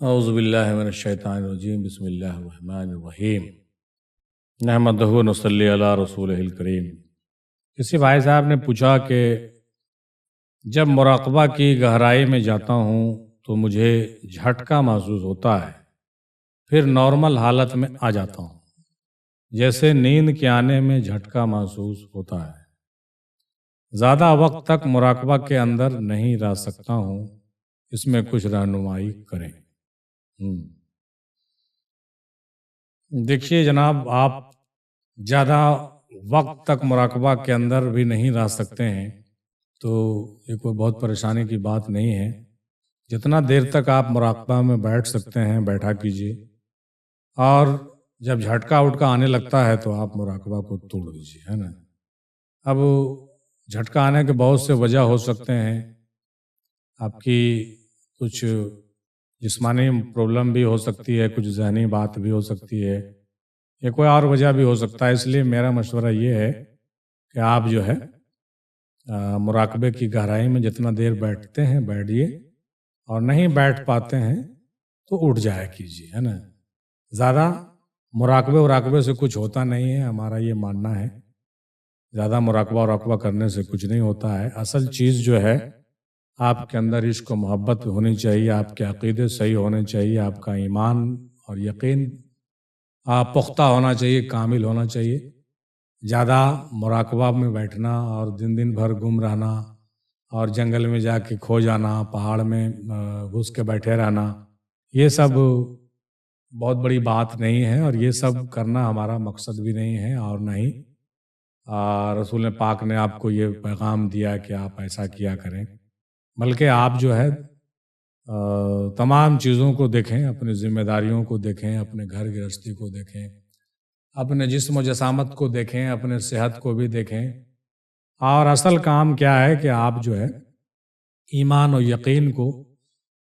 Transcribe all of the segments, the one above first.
اعوذ باللہ من الشیطان الرجیم بسم اللہ الرحمن الرحیم نحمدہ و نصلی علی رسولہ الکریم۔ کسی بھائی صاحب نے پوچھا کہ جب مراقبہ کی گہرائی میں جاتا ہوں تو مجھے جھٹکا محسوس ہوتا ہے، پھر نارمل حالت میں آ جاتا ہوں، جیسے نیند کے آنے میں جھٹکا محسوس ہوتا ہے۔ زیادہ وقت تک مراقبہ کے اندر نہیں رہ سکتا ہوں، اس میں کچھ رہنمائی کریں۔ دیکھیے جناب، آپ زیادہ وقت تک مراقبہ کے اندر بھی نہیں رہ سکتے ہیں تو یہ کوئی بہت پریشانی کی بات نہیں ہے۔ جتنا دیر تک آپ مراقبہ میں بیٹھ سکتے ہیں بیٹھا کیجیے، اور جب جھٹکا اٹکا آنے لگتا ہے تو آپ مراقبہ کو توڑ دیجیے، ہے نا۔ اب جھٹکا آنے کے بہت سے وجہ ہو سکتے ہیں، آپ کی کچھ جسمانی پرابلم بھی ہو سکتی ہے، کچھ ذہنی بات بھی ہو سکتی ہے، یا کوئی اور وجہ بھی ہو سکتا ہے۔ اس لیے میرا مشورہ یہ ہے کہ آپ جو ہے مراقبے کی گہرائی میں جتنا دیر بیٹھتے ہیں بیٹھیے، اور نہیں بیٹھ پاتے ہیں تو اٹھ جایا کیجیے، ہے نا۔ زیادہ مراقبے سے کچھ ہوتا نہیں ہے، ہمارا یہ ماننا ہے۔ زیادہ مراقبہ کرنے سے کچھ نہیں ہوتا ہے۔ اصل چیز جو ہے، آپ کے اندر عشق و محبت ہونی چاہیے، آپ کے عقیدے صحیح ہونے چاہیے، آپ کا ایمان اور یقین پختہ ہونا چاہیے، کامل ہونا چاہیے۔ زیادہ مراقبہ میں بیٹھنا اور دن بھر گم رہنا اور جنگل میں جا کے کھو جانا، پہاڑ میں گھس کے بیٹھے رہنا، یہ سب بہت بڑی بات نہیں ہے، اور یہ سب کرنا ہمارا مقصد بھی نہیں ہے، اور نہ ہی رسول پاک نے آپ کو یہ پیغام دیا کہ آپ ایسا کیا کریں۔ بلکہ آپ جو ہے تمام چیزوں کو دیکھیں، اپنی ذمہ داریوں کو دیکھیں، اپنے گھر گرہستی کو دیکھیں، اپنے جسم و جسامت کو دیکھیں، اپنے صحت کو بھی دیکھیں، اور اصل کام کیا ہے کہ آپ جو ہے ایمان و یقین کو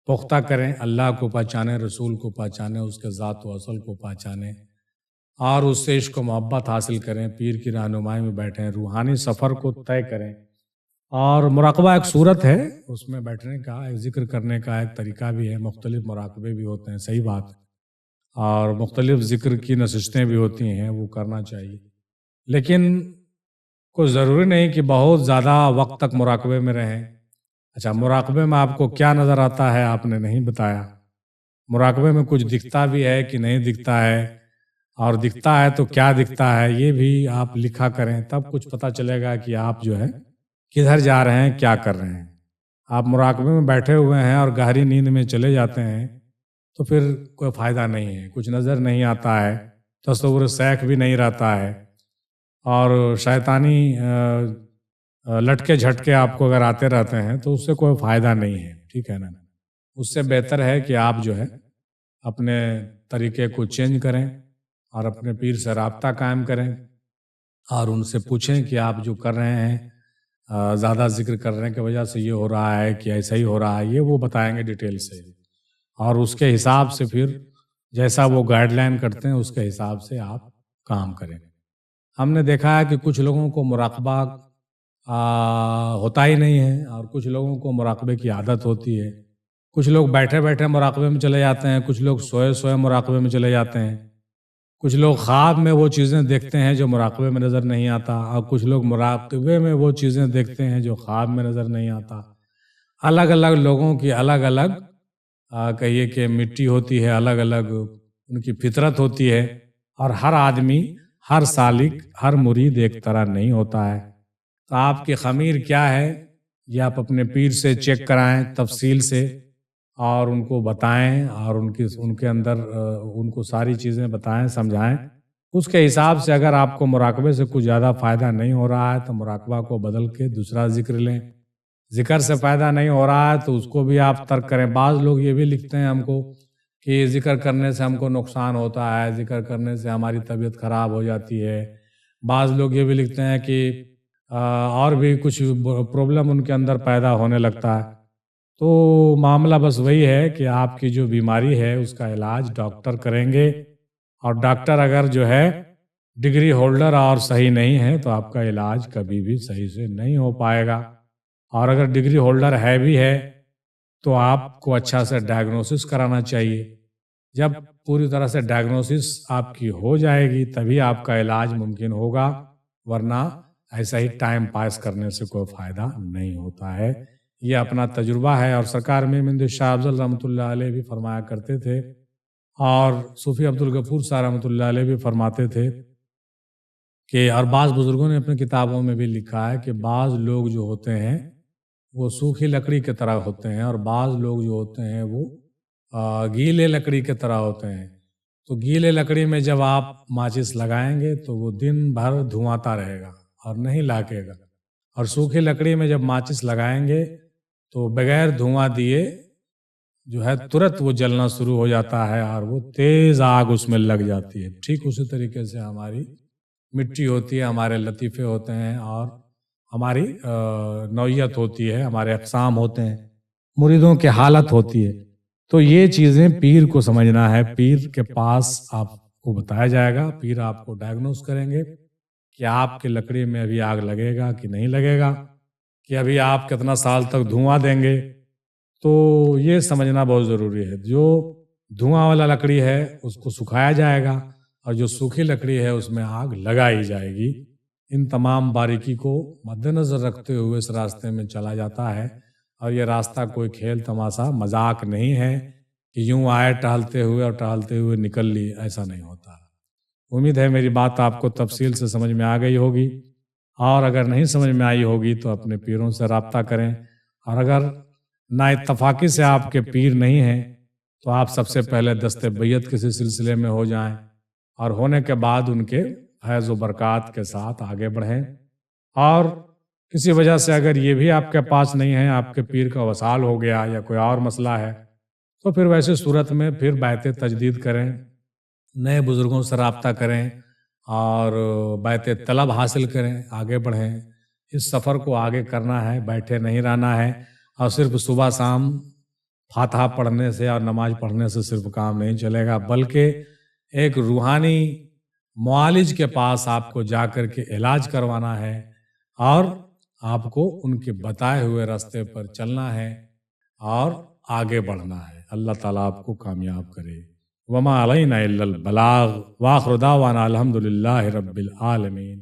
پختہ کریں، اللہ کو پہچانیں، رسول کو پہچانیں، اس کے ذات و اصل کو پہچانیں، اور اس سے عشق و محبت حاصل کریں، پیر کی رہنمائی میں بیٹھیں، روحانی سفر کو طے کریں۔ اور مراقبہ ایک صورت ہے، اس میں بیٹھنے کا، ایک ذکر کرنے کا ایک طریقہ بھی ہے، مختلف مراقبے بھی ہوتے ہیں، صحیح بات ہے، اور مختلف ذکر کی نشستیں بھی ہوتی ہیں، وہ کرنا چاہیے۔ لیکن کوئی ضروری نہیں کہ بہت زیادہ وقت تک مراقبے میں رہیں۔ اچھا، مراقبے میں آپ کو کیا نظر آتا ہے آپ نے نہیں بتایا۔ مراقبے میں کچھ دکھتا بھی ہے کہ نہیں دکھتا ہے، اور دکھتا ہے تو کیا دکھتا ہے، یہ بھی آپ لکھا کریں، تب کچھ پتہ چلے گا کہ آپ جو ہے کدھر جا رہے ہیں، کیا کر رہے ہیں۔ آپ مراقبے میں بیٹھے ہوئے ہیں اور گہری نیند میں چلے جاتے ہیں تو پھر کوئی فائدہ نہیں ہے، کچھ نظر نہیں آتا ہے، تصور سیک بھی نہیں رہتا ہے، اور شیطانی لٹکے جھٹکے آپ کو اگر آتے رہتے ہیں تو اس سے کوئی فائدہ نہیں ہے، ٹھیک ہے نا۔ اس سے بہتر ہے کہ آپ جو ہے اپنے طریقے کو چینج کریں، اور اپنے پیر سے رابطہ قائم کریں، اور ان سے پوچھیں کہ آپ جو کر رہے ہیں، زیادہ ذکر کرنے کی وجہ سے یہ ہو رہا ہے کہ ایسا ہی ہو رہا ہے، یہ وہ بتائیں گے ڈیٹیل سے، اور اس کے حساب سے پھر جیسا وہ گائیڈ لائن کرتے ہیں اس کے حساب سے آپ کام کریں۔ ہم نے دیکھا ہے کہ کچھ لوگوں کو مراقبہ ہوتا ہی نہیں ہے، اور کچھ لوگوں کو مراقبے کی عادت ہوتی ہے۔ کچھ لوگ بیٹھے بیٹھے مراقبے میں چلے جاتے ہیں، کچھ لوگ سوئے سوئے مراقبے میں چلے جاتے ہیں، کچھ لوگ خواب میں وہ چیزیں دیکھتے ہیں جو مراقبے میں نظر نہیں آتا، اور کچھ لوگ مراقبے میں وہ چیزیں دیکھتے ہیں جو خواب میں نظر نہیں آتا۔ الگ الگ لوگوں کی الگ الگ کہیے کہ مٹی ہوتی ہے، الگ الگ ان کی فطرت ہوتی ہے، اور ہر آدمی، ہر سالک، ہر مرید ایک طرح نہیں ہوتا ہے۔ تو آپ کی خمیر کیا ہے یہ آپ اپنے پیر سے چیک کرائیں تفصیل سے، اور ان کو بتائیں، اور ان کے اندر ان کو ساری چیزیں بتائیں، سمجھائیں۔ اس کے حساب سے اگر آپ کو مراقبے سے کچھ زیادہ فائدہ نہیں ہو رہا ہے تو مراقبہ کو بدل کے دوسرا ذکر لیں۔ ذکر سے فائدہ نہیں ہو رہا ہے تو اس کو بھی آپ ترک کریں۔ بعض لوگ یہ بھی لکھتے ہیں ہم کو کہ ذکر کرنے سے ہم کو نقصان ہوتا ہے، ذکر کرنے سے ہماری طبیعت خراب ہو جاتی ہے۔ بعض لوگ یہ بھی لکھتے ہیں کہ اور بھی کچھ پرابلم ان کے اندر پیدا ہونے لگتا ہے۔ تو معاملہ بس وہی ہے کہ آپ کی جو بیماری ہے اس کا علاج ڈاکٹر کریں گے، اور ڈاکٹر اگر جو ہے ڈگری ہولڈر اور صحیح نہیں ہے تو آپ کا علاج کبھی بھی صحیح سے نہیں ہو پائے گا، اور اگر ڈگری ہولڈر ہے بھی ہے تو آپ کو اچھا سے ڈائگنوسس کرانا چاہیے. جب پوری طرح سے ڈائگنوسس آپ کی ہو جائے گی تبھی آپ کا علاج ممکن ہوگا، ورنہ ایسا ہی ٹائم پاس کرنے سے کوئی فائدہ نہیں ہوتا ہے. یہ اپنا تجربہ ہے. اور سرکار مہمند شاہ افضل رحمۃ اللہ علیہ بھی فرمایا کرتے تھے، اور صوفی عبدالغفور صاحب رحمۃ اللہ علیہ بھی فرماتے تھے کہ، اور بعض بزرگوں نے اپنے کتابوں میں بھی لکھا ہے کہ بعض لوگ جو ہوتے ہیں وہ سوکھی لکڑی کی طرح ہوتے ہیں، اور بعض لوگ جو ہوتے ہیں وہ گیلے لکڑی کی طرح ہوتے ہیں. تو گیلے لکڑی میں جب آپ ماچس لگائیں گے تو وہ دن بھر دھواتا رہے گا اور نہیں لاگے گا، اور سوکھی لکڑی میں جب ماچس لگائیں گے تو بغیر دھواں دیے جو ہے ترت وہ جلنا شروع ہو جاتا ہے اور وہ تیز آگ اس میں لگ جاتی ہے. ٹھیک اسی طریقے سے ہماری مٹی ہوتی ہے، ہمارے لطیفے ہوتے ہیں، اور ہماری نوعیت ہوتی ہے، ہمارے اقسام ہوتے ہیں، مریدوں کی حالت ہوتی ہے. تو یہ چیزیں پیر کو سمجھنا ہے. پیر کے پاس آپ کو بتایا جائے گا، پیر آپ کو ڈائگنوز کریں گے کہ آپ کی لکڑی میں ابھی آگ لگے گا کہ نہیں لگے گا، کہ ابھی آپ کتنا سال تک دھواں دیں گے. تو یہ سمجھنا بہت ضروری ہے. جو دھواں والا لکڑی ہے اس کو سکھایا جائے گا، اور جو سوکھی لکڑی ہے اس میں آگ لگائی جائے گی. ان تمام باریکی کو مد نظر رکھتے ہوئے اس راستے میں چلا جاتا ہے. اور یہ راستہ کوئی کھیل تماشا مذاق نہیں ہے کہ یوں آئے ٹہلتے ہوئے اور ٹہلتے ہوئے نکل لی، ایسا نہیں ہوتا. امید ہے میری بات آپ کو تفصیل سے سمجھ میں آ گئی ہوگی، اور اگر نہیں سمجھ میں آئی ہوگی تو اپنے پیروں سے رابطہ کریں. اور اگر نا اتفاقی سے آپ کے پیر نہیں ہیں تو آپ سب سے پہلے دست بیعت کسی سلسلے میں ہو جائیں، اور ہونے کے بعد ان کے فیض و برکات کے ساتھ آگے بڑھیں. اور کسی وجہ سے اگر یہ بھی آپ کے پاس نہیں ہے، آپ کے پیر کا وصال ہو گیا یا کوئی اور مسئلہ ہے، تو پھر ویسے صورت میں پھر بیعت تجدید کریں، نئے بزرگوں سے رابطہ کریں اور بیعت طلب حاصل کریں، آگے بڑھیں. اس سفر کو آگے کرنا ہے، بیٹھے نہیں رہنا ہے. اور صرف صبح شام فاتحہ پڑھنے سے اور نماز پڑھنے سے صرف کام نہیں چلے گا، بلکہ ایک روحانی معالج کے پاس آپ کو جا کر کے علاج کروانا ہے، اور آپ کو ان کے بتائے ہوئے راستے پر چلنا ہے اور آگے بڑھنا ہے. اللہ تعالیٰ آپ کو کامیاب کرے. وما علینا الا البلاغ، وآخر دعوانا الحمد للہ رب العالمین.